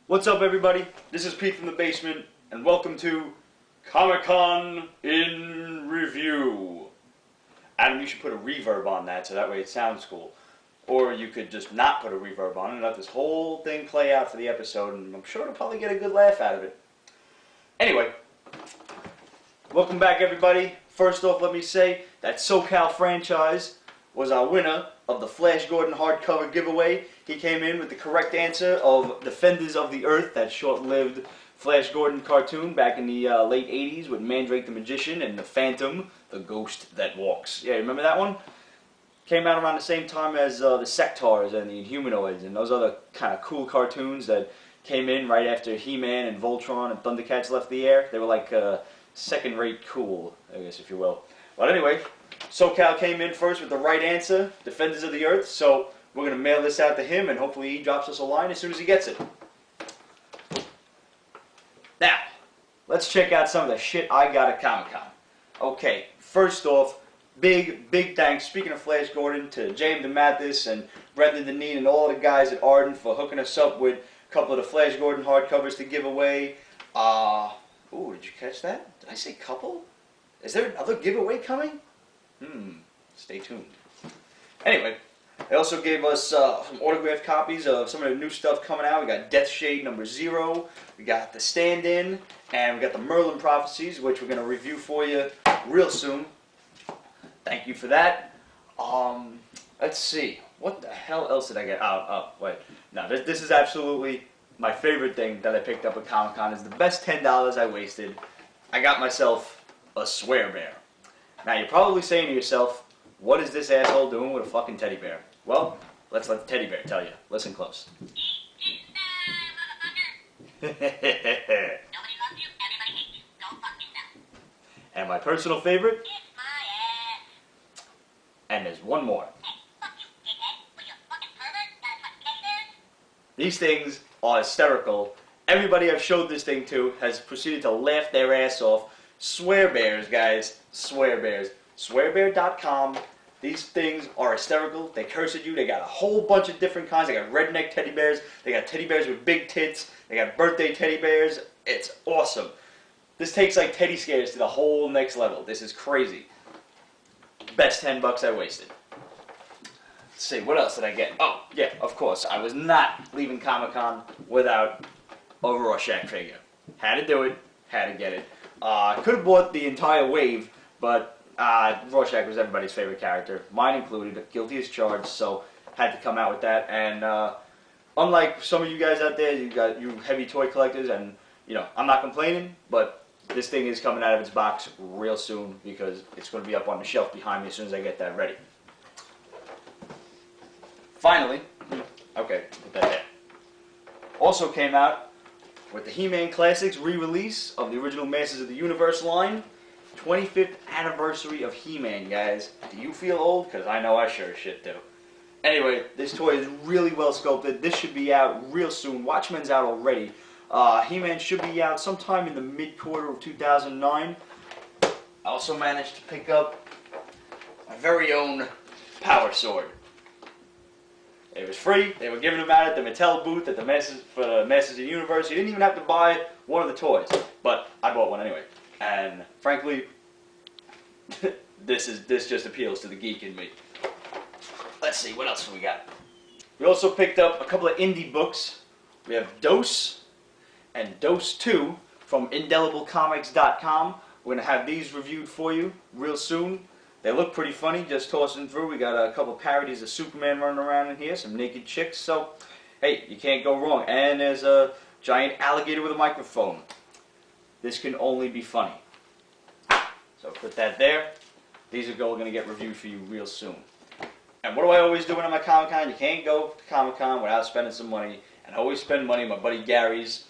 What's up, everybody? This is Pete from the basement, and welcome to ComiCon in Review. Adam, you should put a reverb on that so that way it sounds cool. Or you could just not put a reverb on it and let this whole thing play out for the episode, and I'm sure it'll probably get a good laugh out of it. Anyway, welcome back, everybody. First off, let me say that SoCal franchise was our winner of the Flash Gordon hardcover giveaway. He came in with the correct answer of Defenders of the Earth, that short-lived Flash Gordon cartoon back in the late 80s with Mandrake the Magician and the Phantom, the ghost that walks. Yeah, remember that one? Came out around the same time as the Sectaurs and the Inhumanoids and those other kind of cool cartoons that came in right after He-Man and Voltron and Thundercats left the air. They were like second-rate cool, I guess, if you will. But anyway, SoCal came in first with the right answer, Defenders of the Earth, so we're going to mail this out to him, and hopefully he drops us a line as soon as he gets it. Now, let's check out some of the shit I got at Comic-Con. Okay, first off, big thanks, speaking of Flash Gordon, to James DeMathis and Brendan Deneen and all the guys at Arden for hooking us up with a couple of the Flash Gordon hardcovers to give away. Ooh, did you catch that? Did I say couple? Is there another giveaway coming? Stay tuned. Anyway, they also gave us some autographed copies of some of the new stuff coming out. We got Death Shade #0, we got The Stand-In, and we got the Merlin Prophecies, which we're going to review for you real soon. Thank you for that. Let's see. What the hell else did I get? Oh, wait. No, this is absolutely my favorite thing that I picked up at Comic-Con. It's the best $10 I wasted. I got myself a swear bear. Now, you're probably saying to yourself, what is this asshole doing with a fucking teddy bear? Well, let's let the teddy bear tell you. Listen close. Nobody loves you, everybody hates you. Go fuck yourself. And my personal favorite? Kiss my ass. And there's one more. Hey, fuck you, dickhead. What, you a fucking pervert? Gotta touch teddy bears? These things are hysterical. Everybody I've showed this thing to has proceeded to laugh their ass off. Swear bears, guys. Swear bears. Swearbear.com. These things are hysterical. They curse at you. They got a whole bunch of different kinds. They got redneck teddy bears. They got teddy bears with big tits. They got birthday teddy bears. It's awesome. This takes like teddy scares to the whole next level. This is crazy. Best $10 I wasted. Let's see, what else did I get? Oh, yeah, of course. I was not leaving Comic-Con without a Rorschach figure. Had to do it. Had to get it. Could have bought the entire wave, but Rorschach was everybody's favorite character, mine included, guilty as charged, so had to come out with that. And unlike some of you guys out there, you heavy toy collectors, and I'm not complaining, but this thing is coming out of its box real soon because it's going to be up on the shelf behind me as soon as I get that ready. Finally, okay, put that there. Also came out with the HeMan Classics re-release of the original Masters of the Universe line. 25th anniversary of He-Man, guys. Do you feel old? Because I know I sure as shit do. Anyway, this toy is really well sculpted. This should be out real soon. Watchmen's out already. He-Man should be out sometime in the mid-quarter of 2009. I also managed to pick up my very own Power Sword. It was free. They were giving them out at the Mattel booth at the Masters of the Universe. You didn't even have to buy one of the toys, but I bought one anyway. And frankly, this just appeals to the geek in me. Let's see, what else have we got? We also picked up a couple of indie books. We have Dose and Dose 2 from IndelibleComics.com. We're going to have these reviewed for you real soon. They look pretty funny, just tossing through. We got a couple of parodies of Superman running around in here, some naked chicks, so hey, you can't go wrong. And there's a giant alligator with a microphone. This can only be funny. So put that there. These are going to get reviewed for you real soon. And what do I always do when I'm at Comic-Con? You can't go to Comic-Con without spending some money. And I always spend money on my buddy Gary's.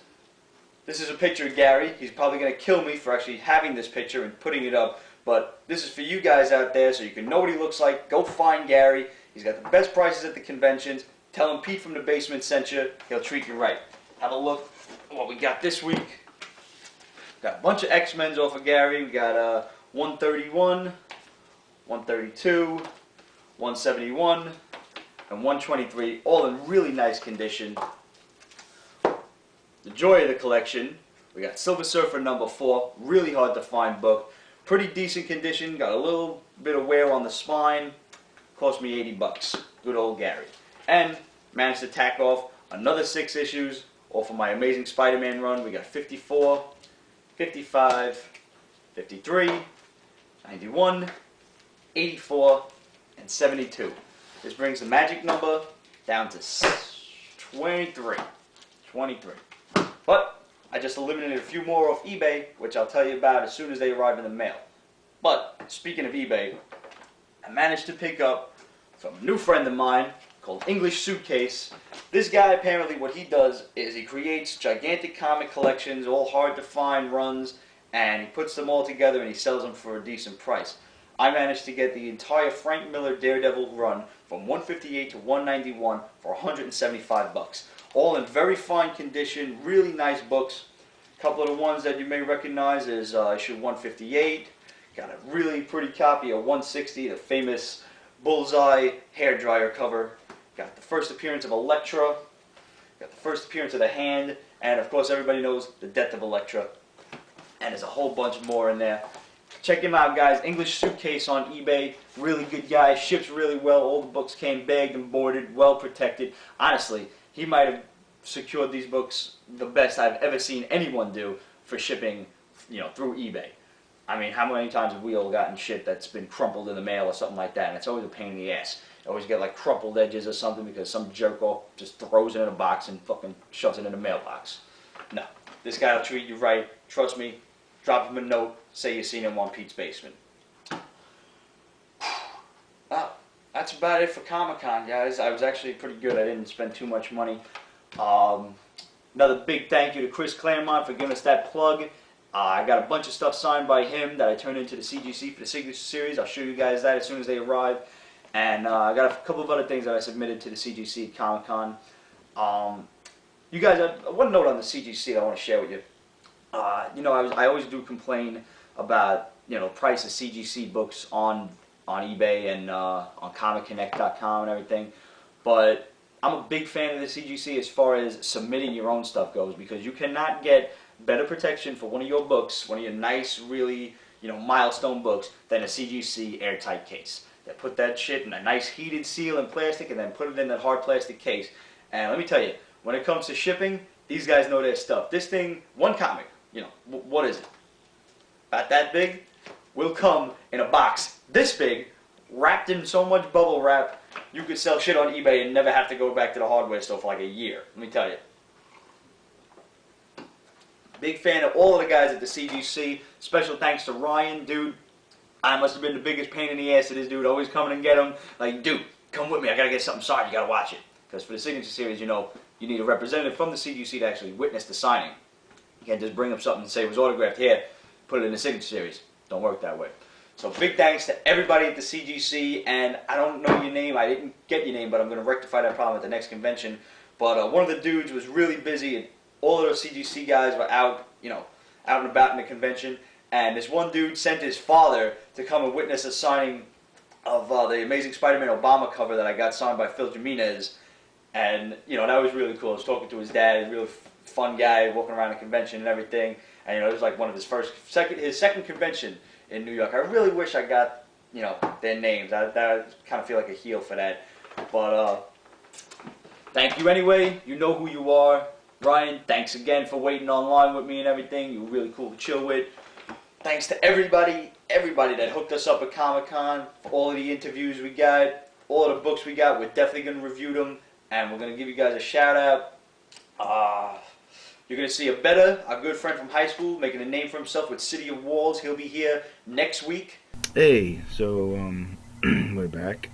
This is a picture of Gary. He's probably going to kill me for actually having this picture and putting it up. But this is for you guys out there so you can know what he looks like. Go find Gary. He's got the best prices at the conventions. Tell him Pete from the basement sent you. He'll treat you right. Have a look at what we got this week. Got a bunch of X-Men's off of Gary. We got 131, 132, 171, and 123, all in really nice condition. the joy of the collection, we got Silver Surfer #4, really hard to find book. Pretty decent condition, got a little bit of wear on the spine. Cost me 80 bucks. Good old Gary. And managed to tack off another 6 issues off of my Amazing Spider-Man run. We got 54, 55, 53, 91, 84, and 72. This brings the magic number down to 23. 23. But I just eliminated a few more off eBay, which I'll tell you about as soon as they arrive in the mail. But speaking of eBay, I managed to pick up from a new friend of mine called English Suitcase. This guy, apparently what he does is he creates gigantic comic collections, all hard to find runs, and he puts them all together and he sells them for a decent price. I managed to get the entire Frank Miller Daredevil run from 158 to 191 for 175 bucks. All in very fine condition, really nice books. A couple of the ones that you may recognize is issue 158. Got a really pretty copy of 160, the famous Bullseye hairdryer cover. Got the first appearance of Elektra. Got the first appearance of the Hand. And of course everybody knows the death of Elektra. And there's a whole bunch more in there. Check him out, guys. English Suitcase on eBay. Really good guy. Ships really well. All the books came bagged and boarded, well protected. Honestly, he might have secured these books the best I've ever seen anyone do for shipping, through eBay. I mean, how many times have we all gotten shit that's been crumpled in the mail or something like that, and it's always a pain in the ass. You always get like crumpled edges or something because some jerk-off just throws it in a box and fucking shoves it in the mailbox. No. This guy will treat you right. Trust me. Drop him a note. Say you seen him on Pete's Basement. Well, that's about it for ComiCon, guys. I was actually pretty good. I didn't spend too much money. Another big thank you to Chris Claremont for giving us that plug. I got a bunch of stuff signed by him that I turned into the CGC for the Signature Series. I'll show you guys that as soon as they arrive. And I got a couple of other things that I submitted to the CGC at Comic-Con. You guys, one note on the CGC that I want to share with you. I always do complain about, price of CGC books on eBay and on ComicConnect.com and everything. But I'm a big fan of the CGC as far as submitting your own stuff goes, because you cannot get better protection for one of your books, one of your nice, really, milestone books, than a CGC airtight case. They put that shit in a nice heated seal in plastic and then put it in that hard plastic case. And let me tell you, when it comes to shipping, these guys know their stuff. This thing, one comic, what is it? About that big, will come in a box this big, wrapped in so much bubble wrap, you could sell shit on eBay and never have to go back to the hardware store for like a year. Let me tell you. Big fan of all of the guys at the CGC. Special thanks to Ryan, dude. I must have been the biggest pain in the ass to this dude. Always coming and get him. Like, dude, come with me. I gotta get something signed. You gotta watch it. Because for the Signature Series, you need a representative from the CGC to actually witness the signing. You can't just bring up something and say it was autographed here, put it in the Signature Series. Don't work that way. So big thanks to everybody at the CGC, and I don't know your name. I didn't get your name, but I'm going to rectify that problem at the next convention. But one of the dudes was really busy, and all of those CGC guys were out, out and about in the convention. And this one dude sent his father to come and witness a signing of the Amazing Spider-Man Obama cover that I got signed by Phil Jimenez. And, that was really cool. I was talking to his dad, a real fun guy, walking around the convention and everything. And, it was like one of his his second convention in New York. I really wish I got, their names. I kind of feel like a heel for that. But, thank you anyway. You know who you are. Ryan, thanks again for waiting online with me and everything. You were really cool to chill with. Thanks to everybody that hooked us up at Comic-Con, for all of the interviews we got, all of the books we got. We're definitely going to review them, and we're going to give you guys a shout-out. You're going to see our good friend from high school, making a name for himself with City of Walls. He'll be here next week. Hey, so, we're back.